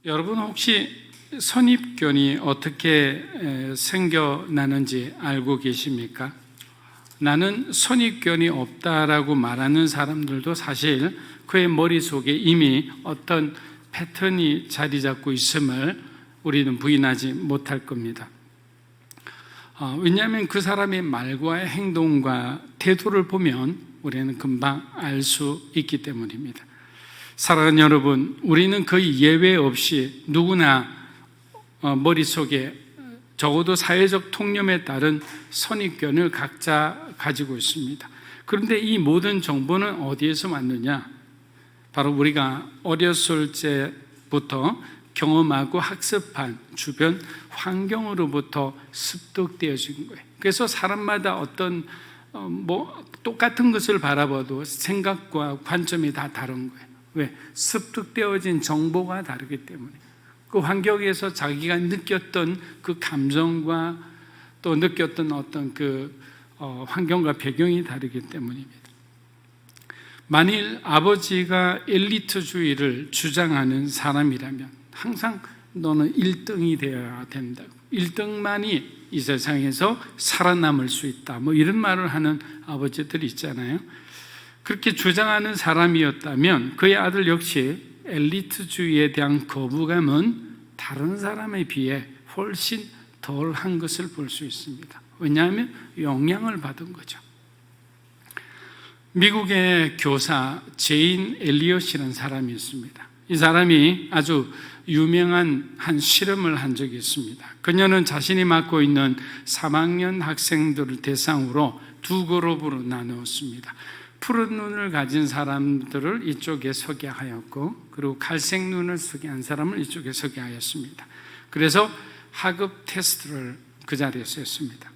여러분 혹시 선입견이 어떻게 생겨나는지 알고 계십니까? 나는 선입견이 없다라고 말하는 사람들도 사실 그의 머릿속에 이미 어떤 패턴이 자리 잡고 있음을 우리는 부인하지 못할 겁니다. 왜냐하면 그 사람의 말과 행동과 태도를 보면 우리는 금방 알 수 있기 때문입니다. 사랑하는 여러분, 우리는 거의 예외 없이 누구나 머릿속에 적어도 사회적 통념에 따른 선입견을 각자 가지고 있습니다. 그런데 이 모든 정보는 어디에서 왔느냐? 바로 우리가 어렸을 때부터 경험하고 학습한 주변 환경으로부터 습득되어진 거예요. 그래서 사람마다 어떤 똑같은 것을 바라봐도 생각과 관점이 다 다른 거예요. 왜? 습득되어진 정보가 다르기 때문에. 그 환경에서 자기가 느꼈던 그 감정과 또 느꼈던 어떤 환경과 배경이 다르기 때문입니다. 만일 아버지가 엘리트주의를 주장하는 사람이라면 항상 너는 1등이 되어야 된다고, 1등만이 이 세상에서 살아남을 수 있다, 이런 말을 하는 아버지들이 있잖아요. 그렇게 주장하는 사람이었다면 그의 아들 역시 엘리트주의에 대한 거부감은 다른 사람에 비해 훨씬 덜한 것을 볼 수 있습니다. 왜냐하면 영향을 받은 거죠. 미국의 교사 제인 엘리엇이라는 사람이 있습니다. 이 사람이 아주 유명한 한 실험을 한 적이 있습니다. 그녀는 자신이 맡고 있는 3학년 학생들을 대상으로 두 그룹으로 나누었습니다. 푸른 눈을 가진 사람들을 이쪽에 서게 하였고, 그리고 갈색 눈을 쓰게 한 사람을 이쪽에 서게 하였습니다. 그래서 하급 테스트를 그 자리에서 했습니다.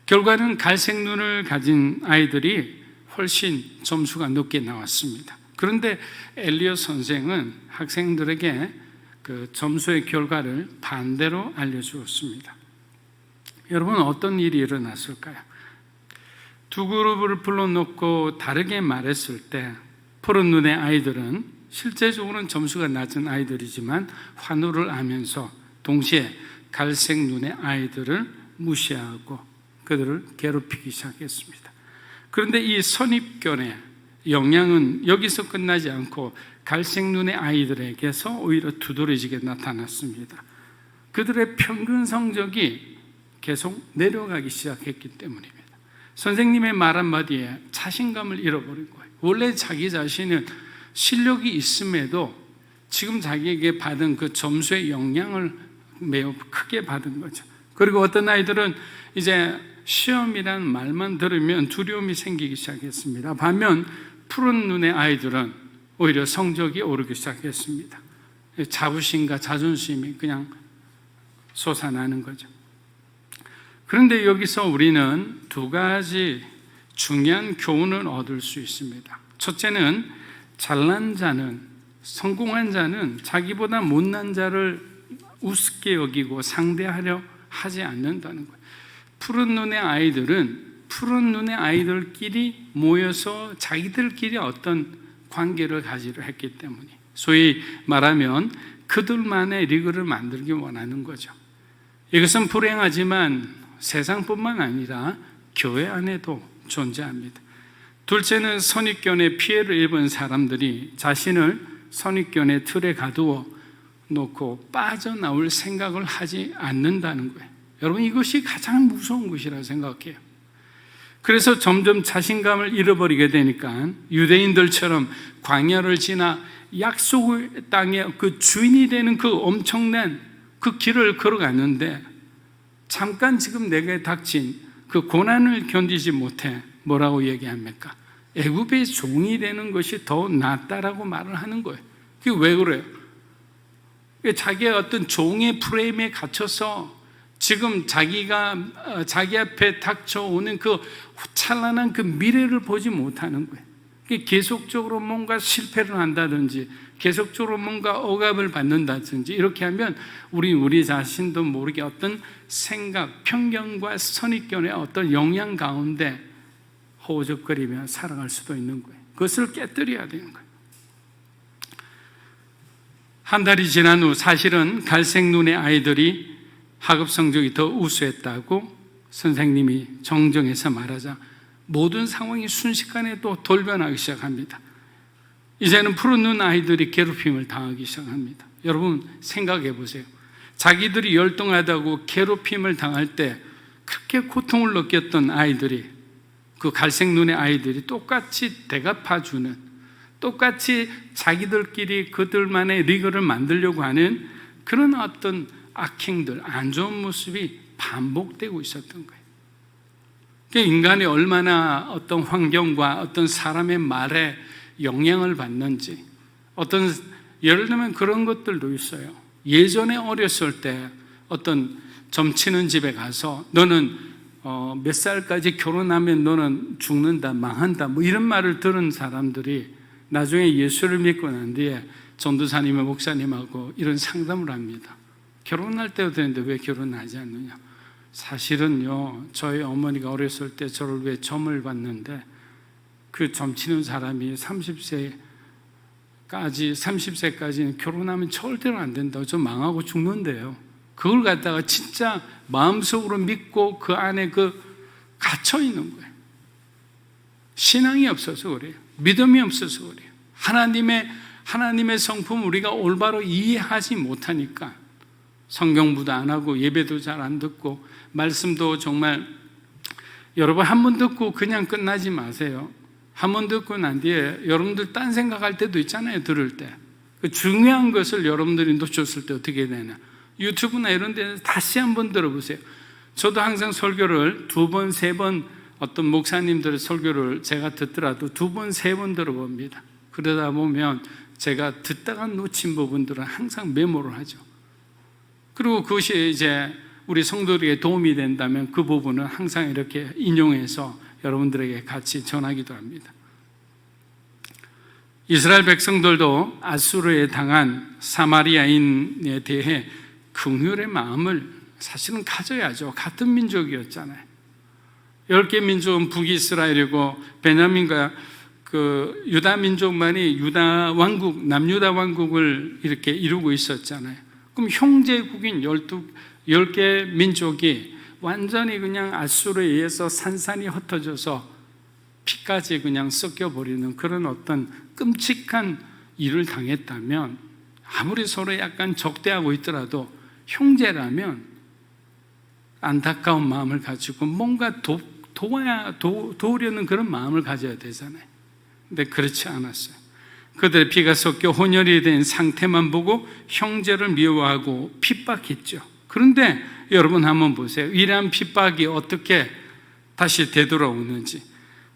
결과는 갈색 눈을 가진 아이들이 훨씬 점수가 높게 나왔습니다. 그런데 엘리엇 선생은 학생들에게 그 점수의 결과를 반대로 알려주었습니다. 여러분, 어떤 일이 일어났을까요? 두 그룹을 불러놓고 다르게 말했을 때 푸른 눈의 아이들은 실제적으로는 점수가 낮은 아이들이지만 환호를 하면서 동시에 갈색 눈의 아이들을 무시하고 그들을 괴롭히기 시작했습니다. 그런데 이 선입견의 영향은 여기서 끝나지 않고 갈색 눈의 아이들에게서 오히려 두드러지게 나타났습니다. 그들의 평균 성적이 계속 내려가기 시작했기 때문입니다. 선생님의 말 한마디에 자신감을 잃어버린 거예요. 원래 자기 자신은 실력이 있음에도 지금 자기에게 받은 그 점수의 영향을 매우 크게 받은 거죠. 그리고 어떤 아이들은 이제 시험이라는 말만 들으면 두려움이 생기기 시작했습니다. 반면 푸른 눈의 아이들은 오히려 성적이 오르기 시작했습니다. 자부심과 자존심이 그냥 솟아나는 거죠. 그런데 여기서 우리는 두 가지 중요한 교훈을 얻을 수 있습니다. 첫째는 잘난 자는, 성공한 자는 자기보다 못난 자를 우습게 여기고 상대하려 하지 않는다는 거예요. 푸른 눈의 아이들은 푸른 눈의 아이들끼리 모여서 자기들끼리 어떤 관계를 가지려 했기 때문에, 소위 말하면 그들만의 리그를 만들기 원하는 거죠. 이것은 불행하지만 세상뿐만 아니라 교회 안에도 존재합니다. 둘째는 선입견에 피해를 입은 사람들이 자신을 선입견의 틀에 가두어 놓고 빠져나올 생각을 하지 않는다는 거예요. 여러분, 이것이 가장 무서운 것이라고 생각해요. 그래서 점점 자신감을 잃어버리게 되니까 유대인들처럼 광야를 지나 약속의 땅의 그 주인이 되는 그 엄청난 그 길을 걸어갔는데 잠깐 지금 내게 닥친 그 고난을 견디지 못해 뭐라고 얘기합니까? 애굽의 종이 되는 것이 더 낫다라고 말을 하는 거예요. 그게 왜 그래요? 자기의 어떤 종의 프레임에 갇혀서 지금 자기가 자기 앞에 닥쳐오는 그 찬란한 그 미래를 보지 못하는 거예요. 계속적으로 뭔가 실패를 한다든지 계속적으로 뭔가 억압을 받는다든지 이렇게 하면 우리 자신도 모르게 어떤 생각, 편견과 선입견의 어떤 영향 가운데 허우적거리며 살아갈 수도 있는 거예요. 그것을 깨뜨려야 되는 거예요. 한 달이 지난 후 사실은 갈색 눈의 아이들이 학업 성적이 더 우수했다고 선생님이 정정해서 말하자 모든 상황이 순식간에 또 돌변하기 시작합니다. 이제는 푸른 눈 아이들이 괴롭힘을 당하기 시작합니다. 여러분 생각해 보세요. 자기들이 열등하다고 괴롭힘을 당할 때 그렇게 고통을 느꼈던 아이들이, 그 갈색 눈의 아이들이 똑같이 대갚아주는, 똑같이 자기들끼리 그들만의 리그를 만들려고 하는 그런 어떤 악행들, 안 좋은 모습이 반복되고 있었던 거예요. 인간이 얼마나 어떤 환경과 어떤 사람의 말에 영향을 받는지, 어떤 예를 들면 그런 것들도 있어요. 예전에 어렸을 때 어떤 점치는 집에 가서 너는 몇 살까지 결혼하면 너는 죽는다, 망한다, 뭐 이런 말을 들은 사람들이 나중에 예수를 믿고 난 뒤에 전도사님과 목사님하고 이런 상담을 합니다. 결혼할 때도 되는데 왜 결혼하지 않느냐? 사실은요, 저희 어머니가 어렸을 때 저를 위해 점을 봤는데 그 점치는 사람이 30세까지는 결혼하면 절대로 안 된다고, 저 망하고 죽는데요. 그걸 갖다가 진짜 마음속으로 믿고 그 안에 갇혀 있는 거예요. 신앙이 없어서 그래요. 믿음이 없어서 그래요. 하나님의 성품을 우리가 올바로 이해하지 못하니까 성경부도 안 하고 예배도 잘 안 듣고 말씀도 정말, 여러분 한 번 듣고 그냥 끝나지 마세요. 한 번 듣고 난 뒤에 여러분들 딴 생각할 때도 있잖아요. 들을 때 그 중요한 것을 여러분들이 놓쳤을 때 어떻게 되나, 유튜브나 이런 데서 다시 한번 들어보세요. 저도 항상 설교를 2번, 3번 어떤 목사님들의 설교를 제가 듣더라도 2번, 3번 들어봅니다. 그러다 보면 제가 듣다가 놓친 부분들은 항상 메모를 하죠. 그리고 그것이 이제 우리 성도들에게 도움이 된다면 그 부분은 항상 이렇게 인용해서 여러분들에게 같이 전하기도 합니다. 이스라엘 백성들도 아수르에 당한 사마리아인에 대해 긍휼의 마음을 사실은 가져야죠. 같은 민족이었잖아요. 10개 민족은 북이스라엘이고 베냐민과 그 유다 민족만이 유다 왕국, 남유다 왕국을 이렇게 이루고 있었잖아요. 그럼 형제국인 10개 민족이 완전히 그냥 아수르에 의해서 산산이 흩어져서 피까지 그냥 섞여버리는 그런 어떤 끔찍한 일을 당했다면, 아무리 서로 약간 적대하고 있더라도 형제라면 안타까운 마음을 가지고 뭔가 도우려는 그런 마음을 가져야 되잖아요. 근데 그렇지 않았어요. 그들의 피가 섞여 혼혈이 된 상태만 보고 형제를 미워하고 핍박했죠. 그런데 여러분 한번 보세요. 이러한 핍박이 어떻게 다시 되돌아오는지.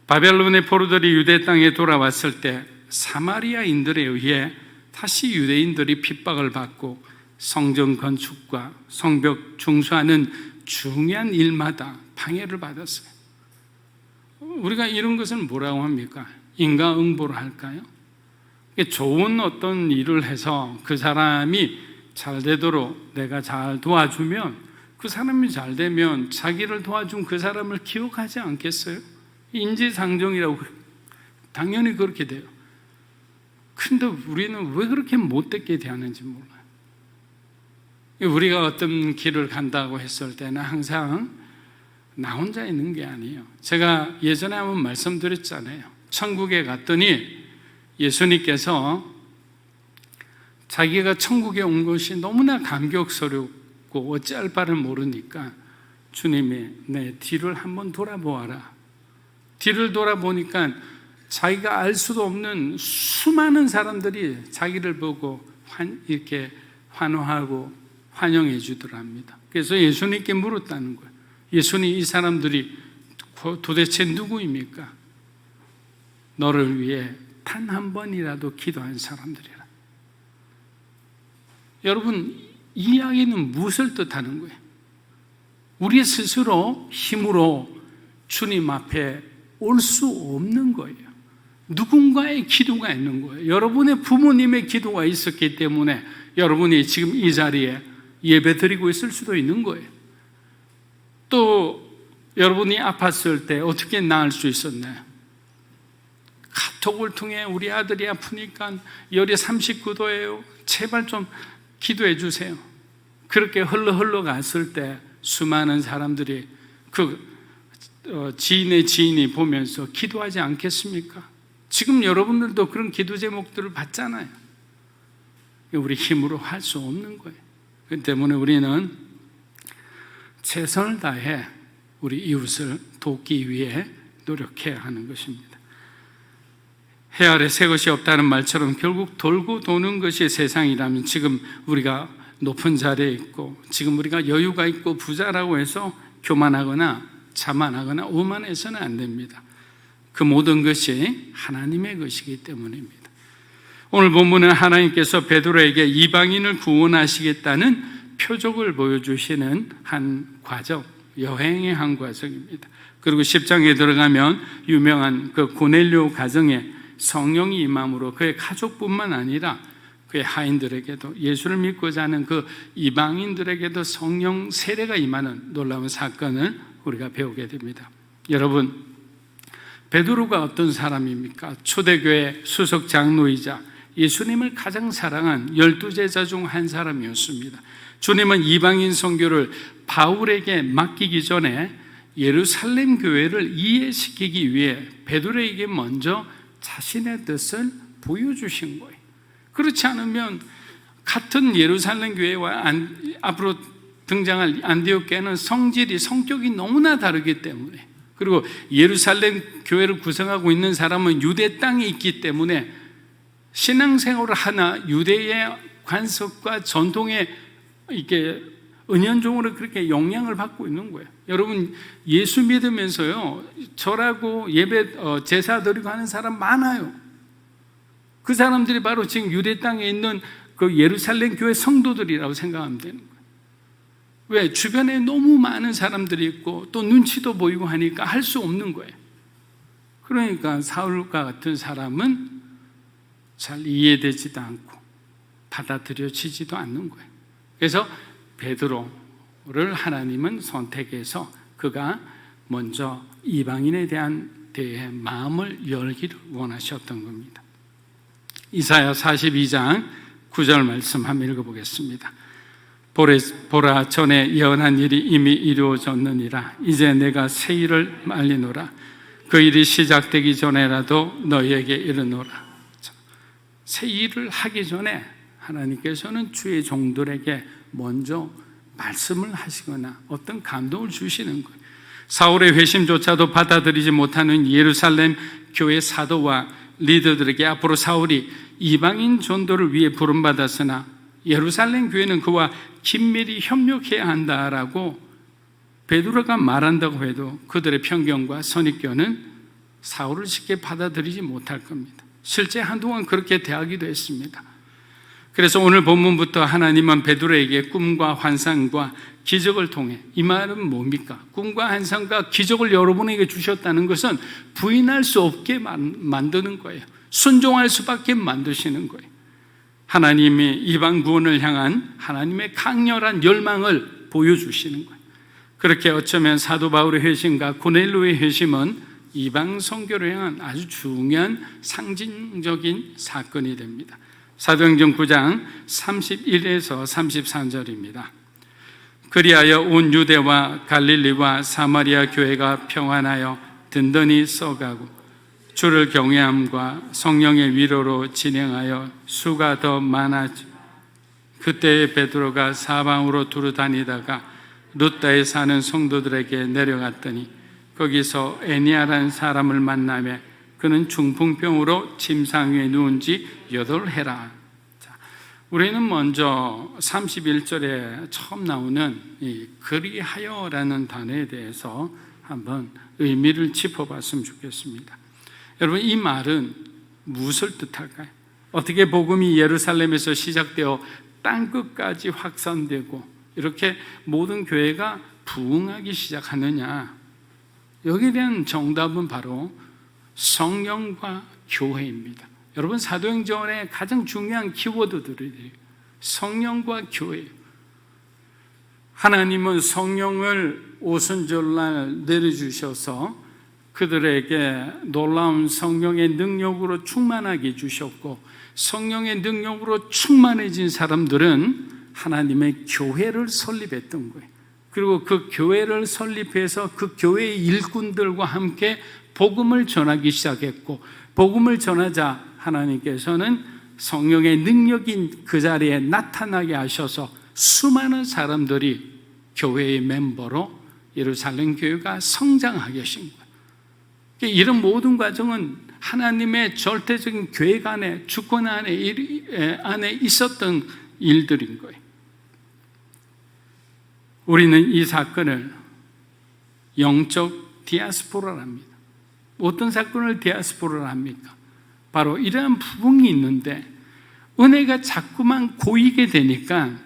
바벨론의 포로들이 유대 땅에 돌아왔을 때 사마리아인들에 의해 다시 유대인들이 핍박을 받고 성전 건축과 성벽 중수하는 중요한 일마다 방해를 받았어요. 우리가 이런 것은 뭐라고 합니까? 인과응보를 할까요? 좋은 어떤 일을 해서 그 사람이 잘 되도록 내가 잘 도와주면, 그 사람이 잘 되면 자기를 도와준 그 사람을 기억하지 않겠어요? 인지상정이라고 당연히 그렇게 돼요. 근데 우리는 왜 그렇게 못되게 대하는지 몰라요. 우리가 어떤 길을 간다고 했을 때는 항상 나 혼자 있는 게 아니에요. 제가 예전에 한번 말씀드렸잖아요. 천국에 갔더니 예수님께서 자기가 천국에 온 것이 너무나 감격스럽고 어찌할 바를 모르니까 주님이 내 뒤를 한번 돌아보아라. 뒤를 돌아보니까 자기가 알 수도 없는 수많은 사람들이 자기를 보고 이렇게 환호하고 환영해 주더랍니다. 그래서 예수님께 물었다는 거예요. 예수님, 이 사람들이 도대체 누구입니까? 너를 위해 단 한 번이라도 기도한 사람들이라. 여러분, 이 이야기는 무엇을 뜻하는 거예요? 우리 스스로 힘으로 주님 앞에 올 수 없는 거예요. 누군가의 기도가 있는 거예요. 여러분의 부모님의 기도가 있었기 때문에 여러분이 지금 이 자리에 예배 드리고 있을 수도 있는 거예요. 또 여러분이 아팠을 때 어떻게 나을 수 있었나요? 카톡을 통해 우리 아들이 아프니까 열이 39도예요. 제발 좀 기도해 주세요. 그렇게 흘러 갔을 때 수많은 사람들이 지인의 지인이 보면서 기도하지 않겠습니까? 지금 여러분들도 그런 기도 제목들을 받잖아요. 우리 힘으로 할 수 없는 거예요. 그렇기 때문에 우리는 최선을 다해 우리 이웃을 돕기 위해 노력해야 하는 것입니다. 해 아래 새 것이 없다는 말처럼 결국 돌고 도는 것이 세상이라면 지금 우리가 높은 자리에 있고 지금 우리가 여유가 있고 부자라고 해서 교만하거나 자만하거나 오만해서는 안 됩니다. 그 모든 것이 하나님의 것이기 때문입니다. 오늘 본문은 하나님께서 베드로에게 이방인을 구원하시겠다는 표적을 보여주시는 한 과정, 여행의 한 과정입니다. 그리고 10장에 들어가면 유명한 그 고넬료 가정에 성령이 임함으로 그의 가족뿐만 아니라 그의 하인들에게도 예수를 믿고자 하는 그 이방인들에게도 성령 세례가 임하는 놀라운 사건을 우리가 배우게 됩니다. 여러분, 베드로가 어떤 사람입니까? 초대교회 수석 장로이자 예수님을 가장 사랑한 12제자 중 한 사람이었습니다. 주님은 이방인 선교를 바울에게 맡기기 전에 예루살렘 교회를 이해시키기 위해 베드로에게 먼저 자신의 뜻을 보여주신 거예요. 그렇지 않으면 같은 예루살렘 교회와 앞으로 등장할 안디옥 교회는 성격이 너무나 다르기 때문에, 그리고 예루살렘 교회를 구성하고 있는 사람은 유대 땅에 있기 때문에 신앙생활을 하나 유대의 관습과 전통에 이렇게 은연중으로 그렇게 영향을 받고 있는 거예요. 여러분, 예수 믿으면서요 절하고 예배 제사 드리고 하는 사람 많아요. 그 사람들이 바로 지금 유대 땅에 있는 그 예루살렘 교회 성도들이라고 생각하면 되는 거예요. 왜? 주변에 너무 많은 사람들이 있고 또 눈치도 보이고 하니까 할 수 없는 거예요. 그러니까 사울과 같은 사람은 잘 이해되지도 않고 받아들여지지도 않는 거예요. 그래서 베드로를 하나님은 선택해서 그가 먼저 이방인에 대한 마음을 열기를 원하셨던 겁니다. 이사야 42장 9절 말씀 한번 읽어보겠습니다. 보라, 전에 예언한 일이 이미 이루어졌느니라. 이제 내가 새 일을 말리노라. 그 일이 시작되기 전에라도 너희에게 이르노라. 새 일을 하기 전에 하나님께서는 주의 종들에게 먼저 말씀을 하시거나 어떤 감동을 주시는 거예요. 사울의 회심조차도 받아들이지 못하는 예루살렘 교회 사도와 리더들에게 앞으로 사울이 이방인 전도를 위해 부름받았으나 예루살렘 교회는 그와 긴밀히 협력해야 한다라고 베드로가 말한다고 해도 그들의 편견과 선입견은 사울을 쉽게 받아들이지 못할 겁니다. 실제 한동안 그렇게 대하기도 했습니다. 그래서 오늘 본문부터 하나님은 베드로에게 꿈과 환상과 기적을 통해, 이 말은 뭡니까? 꿈과 환상과 기적을 여러분에게 주셨다는 것은 부인할 수 없게 만드는 거예요. 순종할 수밖에 만드시는 거예요. 하나님이 이방 구원을 향한 하나님의 강렬한 열망을 보여주시는 거예요. 그렇게 어쩌면 사도 바울의 회심과 고넬료의 회심은 이방 선교를 향한 아주 중요한 상징적인 사건이 됩니다. 사도행전 9장 31에서 33절입니다. 그리하여 온 유대와 갈릴리와 사마리아 교회가 평안하여 든든히 써가고 주를 경외함과 성령의 위로로 진행하여 수가 더 많아지. 그때에 베드로가 사방으로 두루 다니다가 루다에 사는 성도들에게 내려갔더니 거기서 애니아라는 사람을 만나며 그는 중풍병으로 침상 위에 누운 지 8해라. 우리는 먼저 31절에 처음 나오는 이 그리하여라는 단어에 대해서 한번 의미를 짚어봤으면 좋겠습니다. 여러분, 이 말은 무엇을 뜻할까요? 어떻게 복음이 예루살렘에서 시작되어 땅끝까지 확산되고 이렇게 모든 교회가 부흥하기 시작하느냐? 여기에 대한 정답은 바로 성령과 교회입니다. 여러분, 사도행전의 가장 중요한 키워드들이 성령과 교회예요. 하나님은 성령을 오순절날 내려주셔서 그들에게 놀라운 성령의 능력으로 충만하게 해주셨고, 성령의 능력으로 충만해진 사람들은 하나님의 교회를 설립했던 거예요. 그리고 그 교회를 설립해서 그 교회의 일꾼들과 함께 복음을 전하기 시작했고, 복음을 전하자 하나님께서는 성령의 능력이 그 자리에 나타나게 하셔서 수많은 사람들이 교회의 멤버로 예루살렘 교회가 성장하게 하신 거예요. 이런 모든 과정은 하나님의 절대적인 계획 안에, 주권 안에 있었던 일들인 거예요. 우리는 이 사건을 영적 디아스포라를 합니다. 어떤 사건을 디아스포라를 합니까? 바로 이러한 부분이 있는데 은혜가 자꾸만 고이게 되니까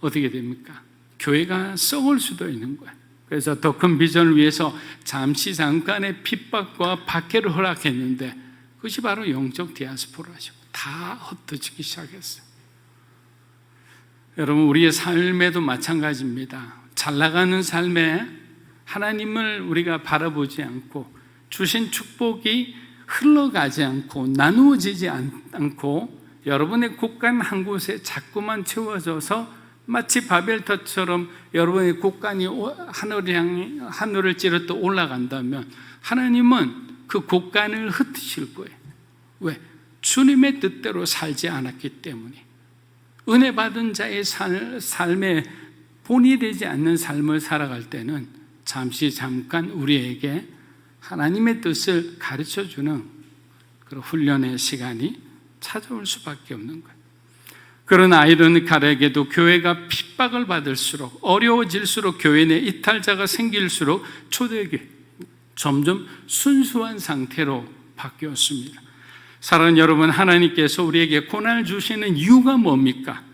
어떻게 됩니까? 교회가 썩을 수도 있는 거예요. 그래서 더 큰 비전을 위해서 잠깐의 핍박과 박해를 허락했는데 그것이 바로 영적 디아스포라죠. 다 흩어지기 시작했어요. 여러분, 우리의 삶에도 마찬가지입니다. 잘 나가는 삶에 하나님을 우리가 바라보지 않고 주신 축복이 흘러가지 않고 나누어지지 않고 여러분의 곳간 한 곳에 자꾸만 채워져서 마치 바벨탑처럼 여러분의 곳간이 하늘을 찌르듯 올라간다면 하나님은 그 곳간을 흩으실 거예요. 왜? 주님의 뜻대로 살지 않았기 때문에. 은혜 받은 자의 삶에 본이 되지 않는 삶을 살아갈 때는 잠깐 우리에게 하나님의 뜻을 가르쳐주는 그런 훈련의 시간이 찾아올 수밖에 없는 거예요. 그런 아이러니컬하게도 교회가 핍박을 받을수록, 어려워질수록, 교회 내 이탈자가 생길수록 초대교회 점점 순수한 상태로 바뀌었습니다. 사랑하는 여러분, 하나님께서 우리에게 고난을 주시는 이유가 뭡니까?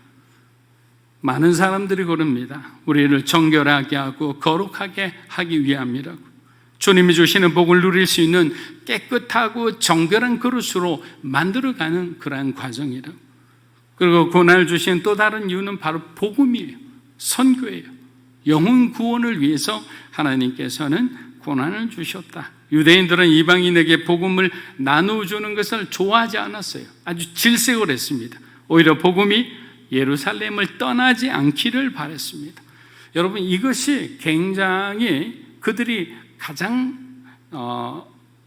많은 사람들이 그럽니다. 우리를 정결하게 하고 거룩하게 하기 위함이라고. 주님이 주시는 복을 누릴 수 있는 깨끗하고 정결한 그릇으로 만들어가는 그러한 과정이라고. 그리고 고난을 주시는 또 다른 이유는 바로 복음이에요. 선교예요. 영혼 구원을 위해서 하나님께서는 고난을 주셨다. 유대인들은 이방인에게 복음을 나누어주는 것을 좋아하지 않았어요. 아주 질색을 했습니다. 오히려 복음이 예루살렘을 떠나지 않기를 바랬습니다. 여러분, 이것이 굉장히 그들이 가장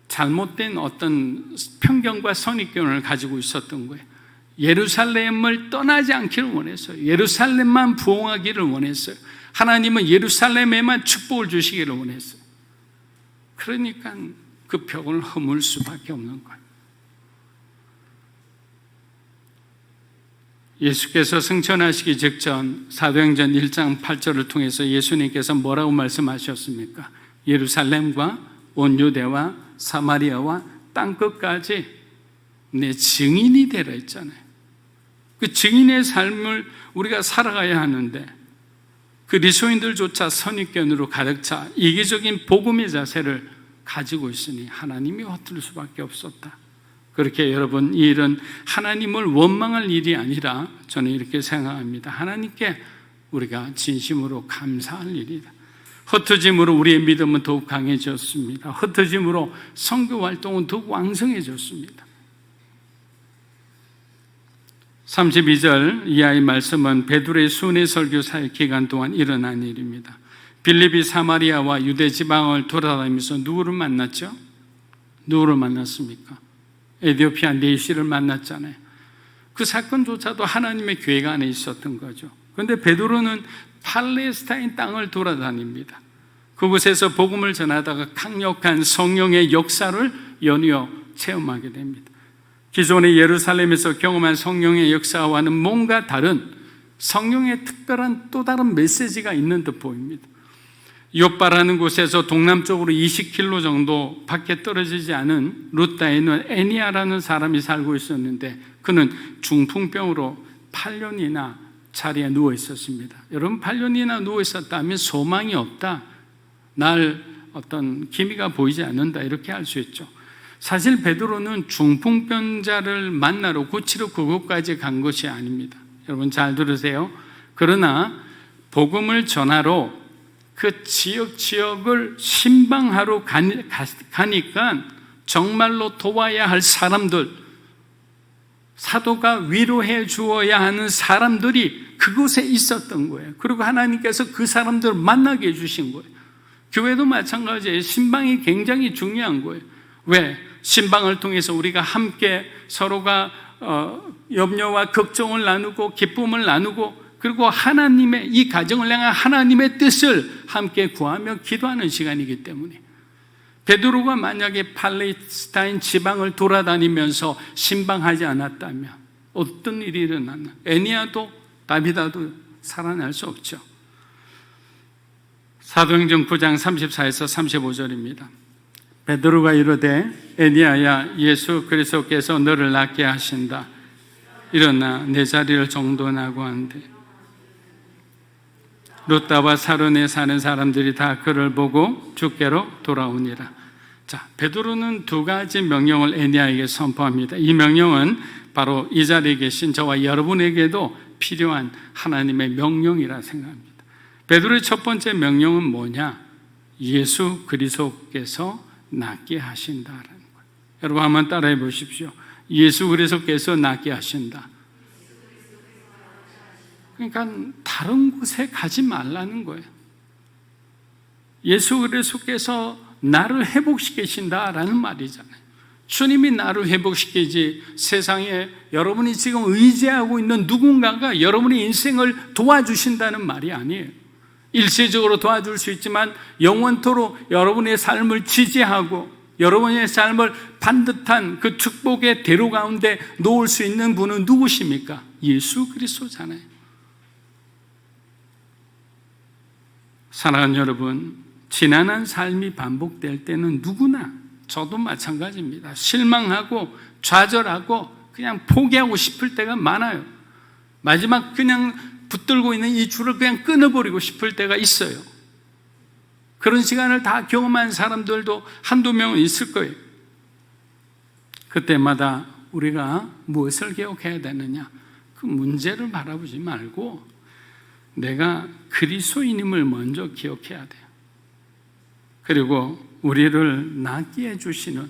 잘못된 어떤 편견과 선입견을 가지고 있었던 거예요. 예루살렘을 떠나지 않기를 원했어요. 예루살렘만 부흥하기를 원했어요. 하나님은 예루살렘에만 축복을 주시기를 원했어요. 그러니까 그 벽을 허물 수밖에 없는 거예요. 예수께서 승천하시기 직전 사도행전 1장 8절을 통해서 예수님께서 뭐라고 말씀하셨습니까? 예루살렘과 온 유대와 사마리아와 땅끝까지 내 증인이 되라 했잖아요. 그 증인의 삶을 우리가 살아가야 하는데 그리스도인들조차 선입견으로 가득 차 이기적인 복음의 자세를 가지고 있으니 하나님이 허틀 수밖에 없었다. 그렇게 여러분, 이 일은 하나님을 원망할 일이 아니라 저는 이렇게 생각합니다. 하나님께 우리가 진심으로 감사할 일이다. 흩어짐으로 우리의 믿음은 더욱 강해졌습니다. 흩어짐으로 선교 활동은 더욱 왕성해졌습니다. 32절 이하의 말씀은 베드로의 순회 설교 사역 기간 동안 일어난 일입니다. 빌립이 사마리아와 유대 지방을 돌아다니면서 누구를 만났죠? 누구를 만났습니까? 에티오피아 내시를 만났잖아요. 그 사건조차도 하나님의 계획 안에 있었던 거죠. 그런데 베드로는 팔레스타인 땅을 돌아다닙니다. 그곳에서 복음을 전하다가 강력한 성령의 역사를 연이어 체험하게 됩니다. 기존의 예루살렘에서 경험한 성령의 역사와는 뭔가 다른 성령의 특별한 또 다른 메시지가 있는 듯 보입니다. 욥바라는 곳에서 동남쪽으로 20km 정도 밖에 떨어지지 않은 루타에는 애니아라는 사람이 살고 있었는데 그는 중풍병으로 8년이나 자리에 누워 있었습니다. 여러분, 8년이나 누워 있었다면 소망이 없다, 날 어떤 기미가 보이지 않는다, 이렇게 할 수 있죠. 사실 베드로는 중풍병자를 만나러 고치러 그곳까지 간 것이 아닙니다. 여러분 잘 들으세요. 그러나 복음을 전하러 그 지역을 신방하러 가니까 정말로 도와야 할 사람들, 사도가 위로해 주어야 하는 사람들이 그곳에 있었던 거예요. 그리고 하나님께서 그 사람들을 만나게 해주신 거예요. 교회도 마찬가지예요. 신방이 굉장히 중요한 거예요. 왜? 신방을 통해서 우리가 함께 서로가 염려와 걱정을 나누고 기쁨을 나누고, 그리고 하나님의, 이 가정을 향한 하나님의 뜻을 함께 구하며 기도하는 시간이기 때문에, 베드로가 만약에 팔레스타인 지방을 돌아다니면서 신방하지 않았다면 어떤 일이 일어났나? 에니야도 다비다도 살아날 수 없죠. 사도행전 9장 34에서 35절입니다. 베드로가 이르되 에니야야, 예수 그리스도께서 너를 낫게 하신다. 일어나 내 자리를 정돈하고 한대. 루다와 사론에 사는 사람들이 다 그를 보고 주께로 돌아오니라. 자, 베드로는 두 가지 명령을 에니야에게 선포합니다. 이 명령은 바로 이 자리에 계신 저와 여러분에게도 필요한 하나님의 명령이라 생각합니다. 베드로의 첫 번째 명령은 뭐냐? 예수 그리스도께서 낫게 하신다라는 거예요. 여러분 한번 따라해 보십시오. 예수 그리스도께서 낫게 하신다. 그러니까 다른 곳에 가지 말라는 거예요. 예수 그리스도께서 나를 회복시키신다라는 말이잖아요. 주님이 나를 회복시키지, 세상에 여러분이 지금 의지하고 있는 누군가가 여러분의 인생을 도와주신다는 말이 아니에요. 일시적으로 도와줄 수 있지만 영원토록 여러분의 삶을 지지하고 여러분의 삶을 반듯한 그 축복의 대로 가운데 놓을 수 있는 분은 누구십니까? 예수 그리스도잖아요. 사랑하는 여러분, 지난한 삶이 반복될 때는 누구나, 저도 마찬가지입니다. 실망하고 좌절하고 그냥 포기하고 싶을 때가 많아요. 마지막 그냥 붙들고 있는 이 줄을 그냥 끊어버리고 싶을 때가 있어요. 그런 시간을 다 경험한 사람들도 한두 명은 있을 거예요. 그때마다 우리가 무엇을 기억해야 되느냐? 그 문제를 바라보지 말고 내가 그리스도인임을 먼저 기억해야 돼요. 그리고 우리를 낫게 해주시는,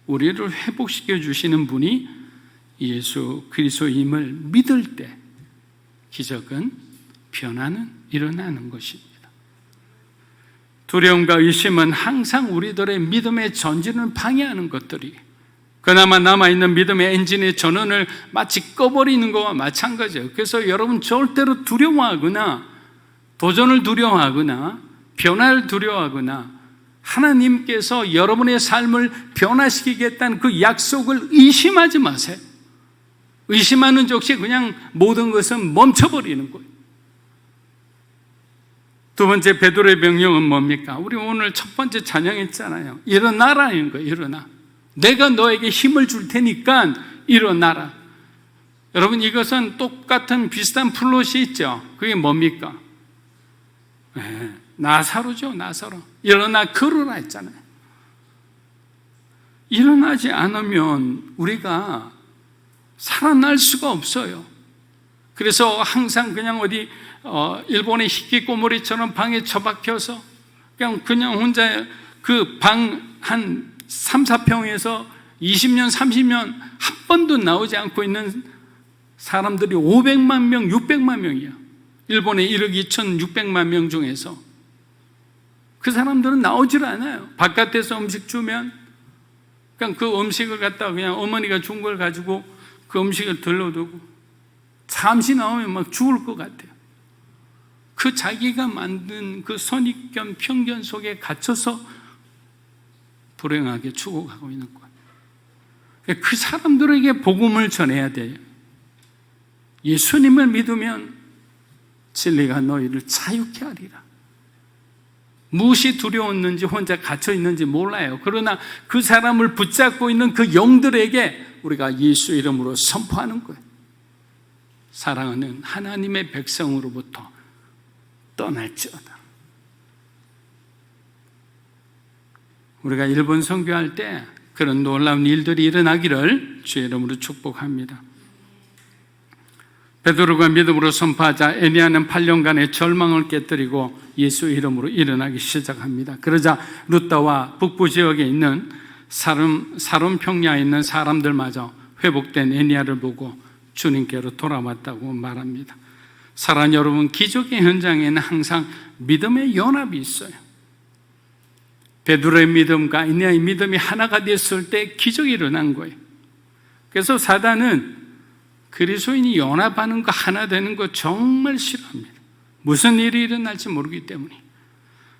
우리를 회복시켜 주시는 분이 예수 그리스도임을 믿을 때 기적은, 변화는 일어나는 것입니다. 두려움과 의심은 항상 우리들의 믿음의 전진을 방해하는 것들이, 그나마 남아있는 믿음의 엔진의 전원을 마치 꺼버리는 것과 마찬가지예요. 그래서 여러분 절대로 두려워하거나 도전을 두려워하거나 변화를 두려워하거나 하나님께서 여러분의 삶을 변화시키겠다는 그 약속을 의심하지 마세요. 의심하는 즉시 그냥 모든 것은 멈춰버리는 거예요. 두 번째 베드로의 명령은 뭡니까? 우리 오늘 첫 번째 찬양했잖아요. 일어나라는 거예요. 일어나. 내가 너에게 힘을 줄 테니까 일어나라. 여러분, 이것은 똑같은 비슷한 플롯이 있죠. 그게 뭡니까? 나사로죠. 나사로. 일어나 걸으라 했잖아요. 일어나지 않으면 우리가 살아날 수가 없어요. 그래서 항상 그냥 어디 일본의 히키코모리처럼 방에 처박혀서 그냥 혼자 그 방 한 3, 4평에서 20년, 30년 한 번도 나오지 않고 있는 사람들이 500만 명, 600만 명이야. 일본의 1억 2,600만 명 중에서. 그 사람들은 나오질 않아요. 바깥에서 음식 주면 그냥 그 음식을 갖다가 그냥 어머니가 준 걸 가지고 그 음식을 들러두고 잠시 나오면 막 죽을 것 같아요. 그 자기가 만든 그 선입견, 편견 속에 갇혀서 불행하게 죽어가고 있는 거예요. 그 사람들에게 복음을 전해야 돼요. 예수님을 믿으면 진리가 너희를 자유케 하리라. 무엇이 두려웠는지 혼자 갇혀 있는지 몰라요. 그러나 그 사람을 붙잡고 있는 그 영들에게 우리가 예수 이름으로 선포하는 거예요. 사랑하는 하나님의 백성으로부터 떠날지어다. 우리가 일본 선교할 때 그런 놀라운 일들이 일어나기를 주의 이름으로 축복합니다. 베드로가 믿음으로 선포하자 에니야는 8년간의 절망을 깨뜨리고 예수 이름으로 일어나기 시작합니다. 그러자 루다와 북부 지역에 있는 사름 평야에 있는 사람들마저 회복된 에니야를 보고 주님께로 돌아왔다고 말합니다. 사랑하는 여러분, 기적의 현장에는 항상 믿음의 연합이 있어요. 베드로의 믿음과 에니야의 믿음이 하나가 됐을 때 기적이 일어난 거예요. 그래서 사단은 그리스도인이 연합하는 거, 하나 되는 거 정말 싫어합니다. 무슨 일이 일어날지 모르기 때문에.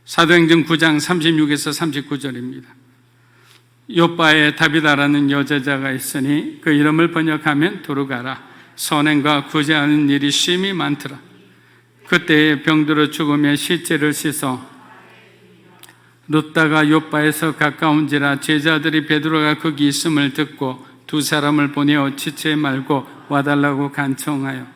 사도행전 9장 36에서 39절입니다. 요바에 다비다라는 여제자가 있으니 그 이름을 번역하면 도르가라. 선행과 구제하는 일이 심히 많더라. 그때에 병들어 죽으며 시체를 씻어 룻다가 요바에서 가까운지라 제자들이 베드로가 거기 있음을 듣고 두 사람을 보내어 지체 말고 와달라고 간청하여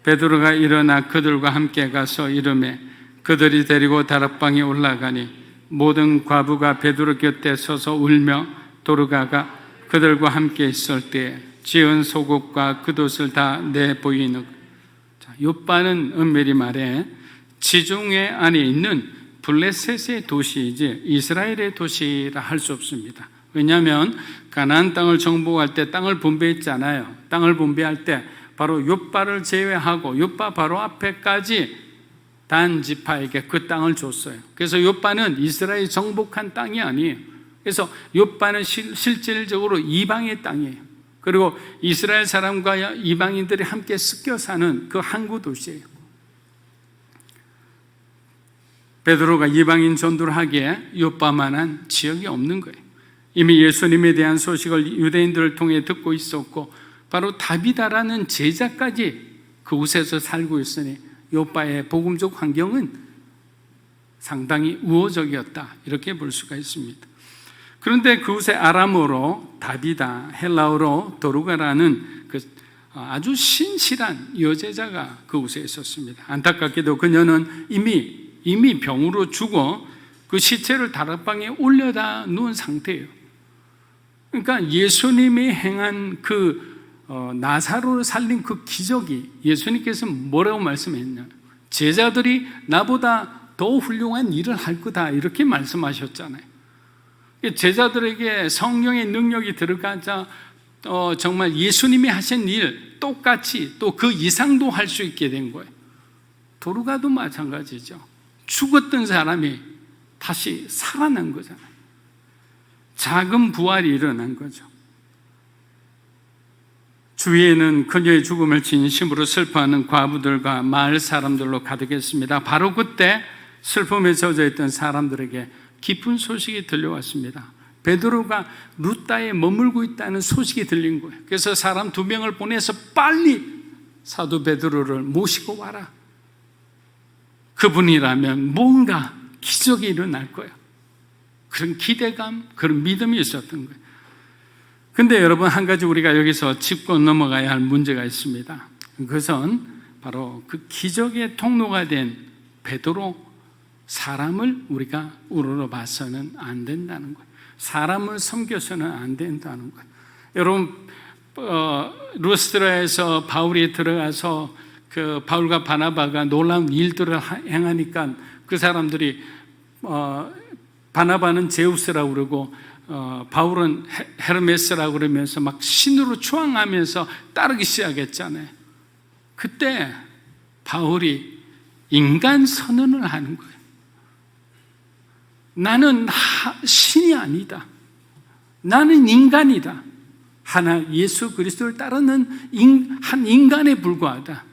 베드로가 일어나 그들과 함께 가서 이르매 그들이 데리고 다락방에 올라가니 모든 과부가 베드로 곁에 서서 울며 도르가가 그들과 함께 있을 때에 지은 속옷과 겉옷을 다 내보이는. 요바는 엄밀히 말해 지중해 안에 있는 블레셋의 도시이지 이스라엘의 도시라 할 수 없습니다. 왜냐하면 가나안 땅을 정복할 때 땅을 분배했잖아요. 땅을 분배할 때 바로 요바를 제외하고 요바 바로 앞에까지 단 지파에게 그 땅을 줬어요. 그래서 요바는 이스라엘이 정복한 땅이 아니에요. 그래서 요바는 실질적으로 이방의 땅이에요. 그리고 이스라엘 사람과 이방인들이 함께 섞여 사는 그 항구 도시예요. 베드로가 이방인 전도를 하기에 요바만한 지역이 없는 거예요. 이미 예수님에 대한 소식을 유대인들을 통해 듣고 있었고 바로 다비다라는 제자까지 그곳에서 살고 있으니 요바의 복음적 환경은 상당히 우호적이었다, 이렇게 볼 수가 있습니다. 그런데 그곳에 아람어로 다비다, 헬라어로 도르가라는 그 아주 신실한 여제자가 그곳에 있었습니다. 안타깝게도 그녀는 이미 병으로 죽어 그 시체를 다락방에 올려다 놓은 상태예요. 그러니까 예수님이 행한 그 나사로를 살린 그 기적이, 예수님께서 뭐라고 말씀했냐, 제자들이 나보다 더 훌륭한 일을 할 거다, 이렇게 말씀하셨잖아요. 제자들에게 성령의 능력이 들어가자 정말 예수님이 하신 일 똑같이 또 그 이상도 할 수 있게 된 거예요. 도르가도 마찬가지죠. 죽었던 사람이 다시 살아난 거잖아요. 작은 부활이 일어난 거죠. 주위에는 그녀의 죽음을 진심으로 슬퍼하는 과부들과 마을 사람들로 가득했습니다. 바로 그때 슬픔에 젖어있던 사람들에게 기쁜 소식이 들려왔습니다. 베드로가 루다에 머물고 있다는 소식이 들린 거예요. 그래서 사람 2명을 보내서 빨리 사도 베드로를 모시고 와라. 그분이라면 뭔가 기적이 일어날 거예요. 그런 기대감, 그런 믿음이 있었던 거예요. 근데 여러분, 한 가지 우리가 여기서 짚고 넘어가야 할 문제가 있습니다. 그것은 바로 그 기적의 통로가 된 베드로, 사람을 우리가 우러러 봐서는 안 된다는 거예요. 사람을 섬겨서는 안 된다는 거예요. 여러분, 루스드라에서 바울이 들어가서 그 바울과 바나바가 놀라운 일들을 행하니까 그 사람들이 바나바는 제우스라고 그러고 바울은 헤르메스라고 그러면서 막 신으로 추앙하면서 따르기 시작했잖아요. 그때 바울이 인간 선언을 하는 거예요. 나는 신이 아니다. 나는 인간이다. 하나 예수 그리스도를 따르는 한 인간에 불과하다.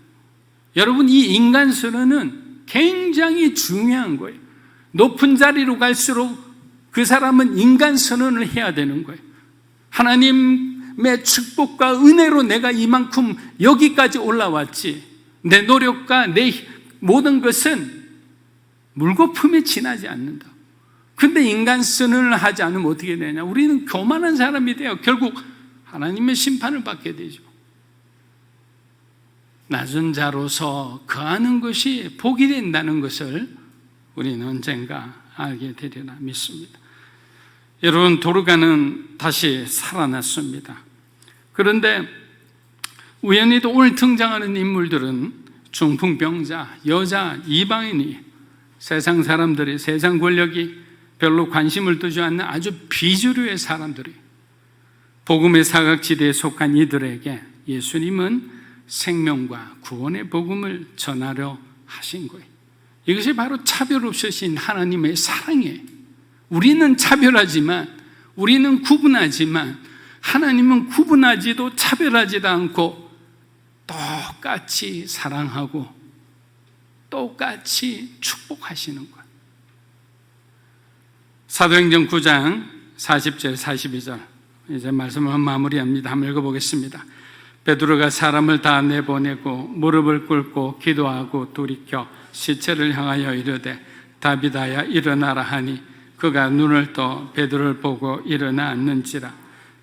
여러분, 이 인간 선언은 굉장히 중요한 거예요. 높은 자리로 갈수록 그 사람은 인간 선언을 해야 되는 거예요. 하나님의 축복과 은혜로 내가 이만큼 여기까지 올라왔지, 내 노력과 내 모든 것은 물거품에 지나지 않는다. 근데 인간 선언을 하지 않으면 어떻게 되냐? 우리는 교만한 사람이 돼요. 결국 하나님의 심판을 받게 되죠. 낮은 자로서 거하는 것이 복이 된다는 것을 우리는 언젠가 알게 되리라 믿습니다. 여러분, 도르가는 다시 살아났습니다. 그런데 우연히도 오늘 등장하는 인물들은 중풍병자, 여자, 이방인이 세상 사람들이, 세상 권력이 별로 관심을 두지 않는 아주 비주류의 사람들이 복음의 사각지대에 속한 이들에게 예수님은 생명과 구원의 복음을 전하려 하신 거예요. 이것이 바로 차별 없으신 하나님의 사랑이에요. 우리는 차별하지만, 우리는 구분하지만 하나님은 구분하지도 차별하지도 않고 똑같이 사랑하고 똑같이 축복하시는 거예요. 사도행전 9장 40절 42절 이제 말씀을 마무리합니다. 한번 읽어보겠습니다. 베드로가 사람을 다 내보내고 무릎을 꿇고 기도하고 돌이켜 시체를 향하여 이르되 다비다야 일어나라 하니 그가 눈을 떠 베드로를 보고 일어나 앉는지라.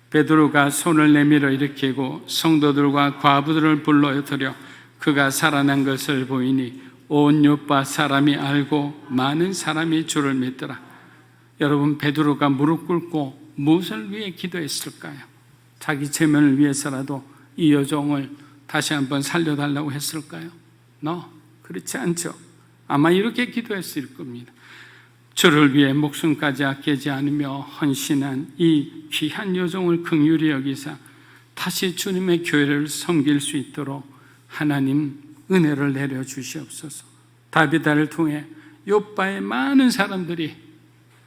베드로가 손을 내밀어 일으키고 성도들과 과부들을 불러들여 그가 살아난 것을 보이니 온 요파 사람이 알고 많은 사람이 주를 믿더라. 여러분, 베드로가 무릎 꿇고 무엇을 위해 기도했을까요? 자기 체면을 위해서라도 이 여종을 다시 한번 살려달라고 했을까요? 그렇지 않죠. 아마 이렇게 기도했을 겁니다. 주를 위해 목숨까지 아끼지 않으며 헌신한 이 귀한 여종을 긍휼히 여기사 다시 주님의 교회를 섬길 수 있도록 하나님 은혜를 내려주시옵소서. 다비다를 통해 요바의 많은 사람들이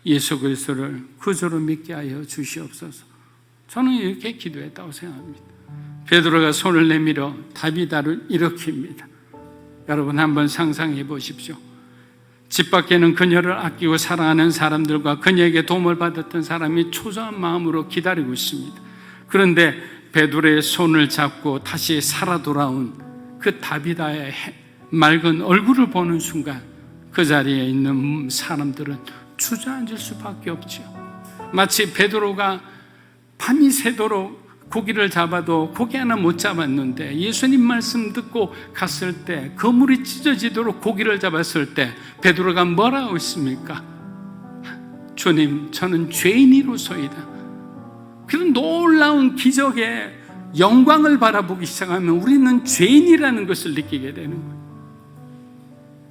예수 그리스도를 구주로 믿게 하여 주시옵소서. 저는 이렇게 기도했다고 생각합니다. 베드로가 손을 내밀어 다비다를 일으킵니다. 여러분 한번 상상해 보십시오. 집 밖에는 그녀를 아끼고 사랑하는 사람들과 그녀에게 도움을 받았던 사람이 초조한 마음으로 기다리고 있습니다. 그런데 베드로의 손을 잡고 다시 살아 돌아온 그 다비다의 맑은 얼굴을 보는 순간 그 자리에 있는 사람들은 주저앉을 수밖에 없죠. 마치 베드로가 밤이 새도록 고기를 잡아도 고기 하나 못 잡았는데 예수님 말씀 듣고 갔을 때 그물이 찢어지도록 고기를 잡았을 때 베드로가 뭐라고 했습니까? 주님, 저는 죄인이로소이다. 그런 놀라운 기적의 영광을 바라보기 시작하면 우리는 죄인이라는 것을 느끼게 되는 거예요.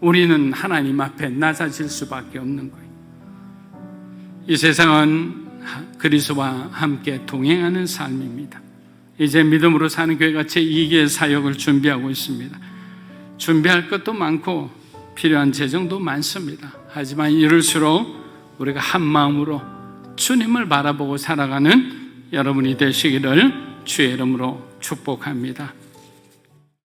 우리는 하나님 앞에 낮아질 수밖에 없는 거예요. 이 세상은 그리스도와 함께 동행하는 삶입니다. 이제 믿음으로 사는 교회가 제2기의 사역을 준비하고 있습니다. 준비할 것도 많고 필요한 재정도 많습니다. 하지만 이럴수록 우리가 한 마음으로 주님을 바라보고 살아가는 여러분이 되시기를 주의 이름으로 축복합니다.